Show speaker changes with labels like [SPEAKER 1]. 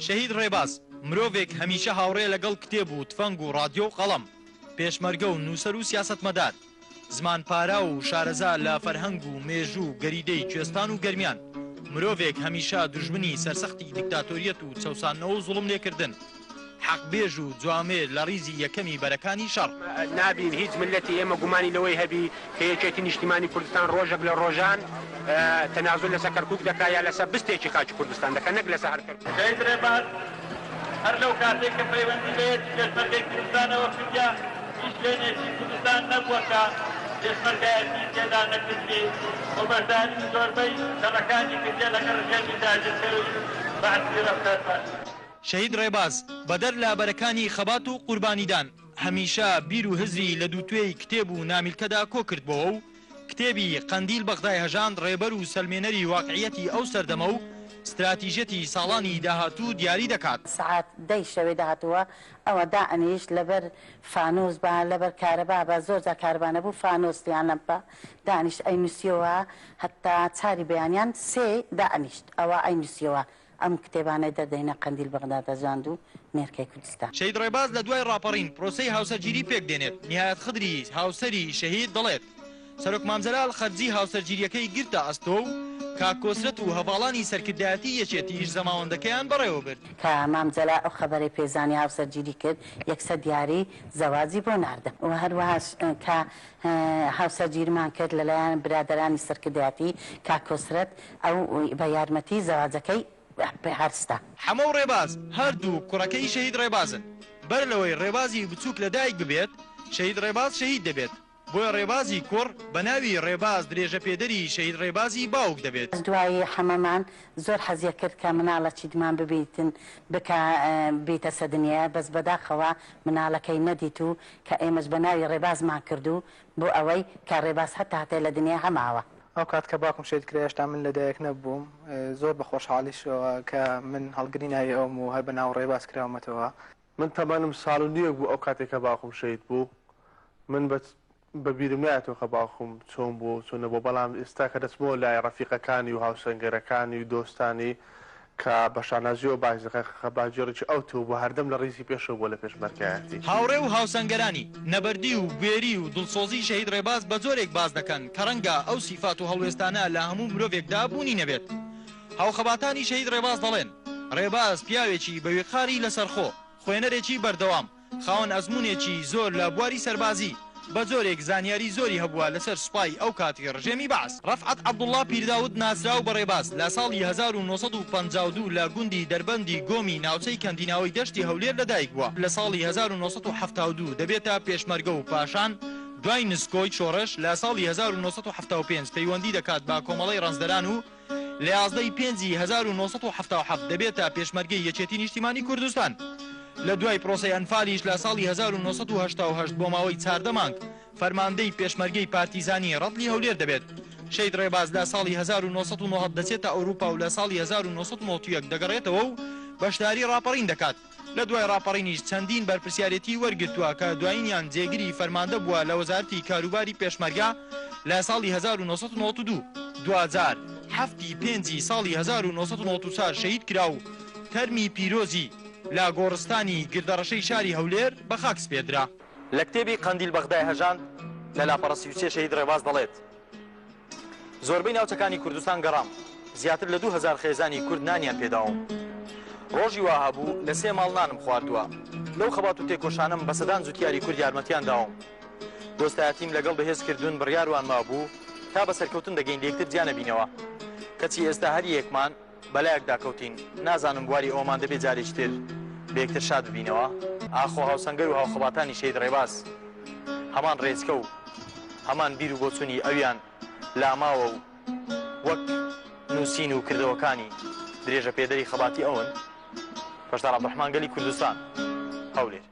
[SPEAKER 1] شەهید ڕێباز مرۆڤێک هەمیشە هاوڕێ لەگەڵ کتێب و تفەنگ و ڕادیۆ و قەڵەم، پێشمەرگە و نووسەر و سیاسەتمەدار، زمان پارا و شارەزا لە فەرهەنگ و مێژ و گەریدەی کوێستان و گەرمیان، مرۆڤێک هەمیشە دژمنی سەرسەختی دیکتاتۆریەت و چەوسانەوە و زوڵم لێکردن، حەقبێژ و جوامێ لە ڕیزی یەکەمی بەرەکانی شەڕ.
[SPEAKER 2] نابین هیچ ملەتی ئێمە گومانی لەوەی هەبی کە یەکێتی نیشتیمانی کوردستان ڕۆژێک لە ڕۆژان تەنازل لەسەر کەرکووک دەکا یا لەسەر بستێکی خاکی کوردستان دەکەن، نەک لەسەر هەر کەرکووک.
[SPEAKER 3] شەهید ڕێباز هەر لەو کاتێک کە پەیوەندی بێت پێشمەرگەی کوردستانەوە کردیا هیچ لێنێکی کوردستان نەبووە کە پێشمەرگایەتی تێدا نەکردی و بەردانی زۆربەی شەڕەکانی کردیا لەگەڵ ڕژێمی داگیرکەوی بەعسی ڕەفتارمان.
[SPEAKER 1] شەهید ڕێباز بەدەر لە بەرەکانی خەبات و قوربانیدان هەمیشە بیر و هزری لە دووتوێی کتێب و نامیلکەدا کۆ کردبەوە و کتێبی قەندیل بەغدای هەژاند ڕێبەر و سەلمێنەری واقعیەتی ئەو سەردەمە و استراتیژەتی ساڵانی داهاتوو دیاری دەکات.
[SPEAKER 4] سعات دەی شەوێ داهاتووە ئەوە دائنیش لەبەر فانۆس بە لەبەر کارەبا بە زۆرجا کاربانە بوو فانۆستیان لەمپە دانیشت ئەینوسیەوە هەتا چاری بەیانیان سێ دائنیشت ئەوە ئەینوسیەوە ئەم کتێبانەی دەردەینە قەندیل بەغدا دەژاند و مێرکەی کوردستان.
[SPEAKER 1] شەهید ڕێباز لە دوای ڕاپەڕین پرۆسەی هاوسەرگیری پێک دێنێت. نیهایەت خدری هاوسەری شەهید دەڵێت سەرۆک مامزەلال خەرجی هاوسەرگیریەکەی گرتە ئەستۆ و کاکۆسرەت و هەواڵانی سەرکردایەتی یەکێتیش زەماوەندەکەیان بەڕێوە برد.
[SPEAKER 4] کە مامزەلا ئەو خەبەرەی پێزانی هاوسەرگیری کرد یەکسە دیاری زەواجی بۆ ناردە و هەروەها کە هاوسەرگیرمان کرد لەلایەن برادەرانی سەرکردایەتی کاکۆسرەت ئەو بە یارمەتی زەواجەکەی هەرستا.
[SPEAKER 1] هەموو ڕێباز هەردوو کوڕەکەی شەهید ڕێبازن. بەر لەوەی ڕێبازی بچووک لە دایک ببێت شەهید ڕێباز شەهید دەبێت. بۆیە ڕێبازی کوڕ بە ناوی ڕێباز درێژە پێدەری شەهید ڕێبازی باوک دەبێت.
[SPEAKER 4] دوایی هەمەمان زۆر حەزیە کرد کە مناڵە چیدمان ببیتن بکە بیتە سەدنیە بەس بەداخەوە مناڵەکەی نەدیت و کە ئێمەش بە ناوی ڕێبازمان کردو بۆ ئەوەی کە ڕێباز هەتا هەتێ لە دنیا هەماوە.
[SPEAKER 5] ئەو کات کە باوکم شەید کرا هێشتا من لەدایک نەبووم زۆر بە خۆشحاڵیشەوە کە من هەڵگری ناوی ئەوم و هەر بە ناو ڕێباز کراومەتەوە.
[SPEAKER 6] من تەمەنم ساڵ و نییە بوو ئەو کاتێک کە باوکم شەید بوو من بە بیرم نایەتەوە کە باوکم چۆن بوو چۆنە بۆ بەڵام ئێستا کە دەچمەوە لای ڕەفیقەکانی و هاوسەنگەرەکانی و دۆستانی کە بە شانازیەوە باش دەکەن خەباجێڕێکی ئەوتۆ بۆ هەردەم لە ڕیزی پێشەوە بۆ لە پێشمەرگایەتی.
[SPEAKER 1] هاوڕێ و هاوسەنگەرانی نەبەردی و گوێری و دڵسۆزی شەهید ڕێباز بە جۆرێک باز دەکەن کە ڕەنگە ئەو سیفات و هەڵوێستانە لە هەموو مرۆڤێکدا بوونی نەبێت. هاوخەباتانی شەهید ڕێباز دەڵێن ڕێباز پیاوێکی بەوێخاری لەسەرخۆ، خوێنەرێکی بەردەوام، خاوەن ئەزمونێکی زۆر لە بواری سەربازی، بە جۆرێک زانیاری زۆری هەبووە لەسەر سوپای ئەو کاتی ڕژێمی باس. ڕەفعەت عەبدوڵڵا پیرداود ناسراو بە ڕێباز لە ساڵی 1952 لە گوندی دەربەندی گۆمی ناوچەی کەندیناوی دەشتی هەولێر لەدایک بووە. لە ساڵی 1972 دەبێتە پێشمەرگە و پاشان دوای نسکۆی شۆڕش لە ساڵی 1975 پەیوەندی دەکات بە کۆمەڵەی ڕەنزدەران و لە 1977 دەبێتە پێشمەرگەی یەکێتی نیشتیمانی کوردستان. لە دوای پرۆسەی ئەنفالیش لە ساڵی 1988 بۆ ماوەی 14 مانگ فەرماندەی پێشمەرگەی پارتیزانی ڕەتلی هەولێر دەبێت. شەید ڕێباز لە ساڵی 1990 دەچێتە ئەوروپا و لە ساڵی 1991 دەگەڕێتەوە و بەشداری ڕاپەڕین دەکات. لە دوای ڕاپەڕینیش چەندین بەرپرسیارەتی وەرگرتووە کە دوایینیان جێگیری فەرماندە بووە لە وەزارەتی کاروباری پێشمەرگە لە ساڵی 1992 2000 هەفتی پێنجی ساڵی 1994 شەهید کرا و تەرمی پیرۆزی لە گۆڕستانی گردەڕەشەی شاری هەولێر بە خاک سپێدرا. لە کتێبی قەندیل بەغدای هەژاند لە لاپەڕەسیوچێ شەهید ڕێباز دەڵێت زۆربەی ناوچەکانی کوردستان گەڕام زیاتر لە 2000 خێزانی کورد نانیان پێداوم. ڕۆژی وا هەبوو لە 3 ماڵ نانم خواردووە. لەو خەبات و تێکۆشانم بە سەدان جوتیاری کورد یارمەتیان داوم. دۆستایەتیم لەگەڵ بەهێزکردون بڕیاروان مابوو تا بە سەرکەوتن دەگەین لە یەکتر جیانەبینەوە. کەچی ئێستا هەر یەکمان بەلایەکدا کەوتین نازانم بواری ئەومان دەبێت جارێکی تر بێکتر شاد ببینەوە. ئاخۆ هاوسەنگەر و هاوخەباتانی شەهید ڕێباز هەمان ڕێچکە و هەمان بیر و بۆچوونی ئەویان لاماوە و وەک نووسین و کردەوەکانی درێژە پێدەری خەباتی ئەوەن. پەشدار عەبدوڕەحمان گەلی کوردستان هەولێر.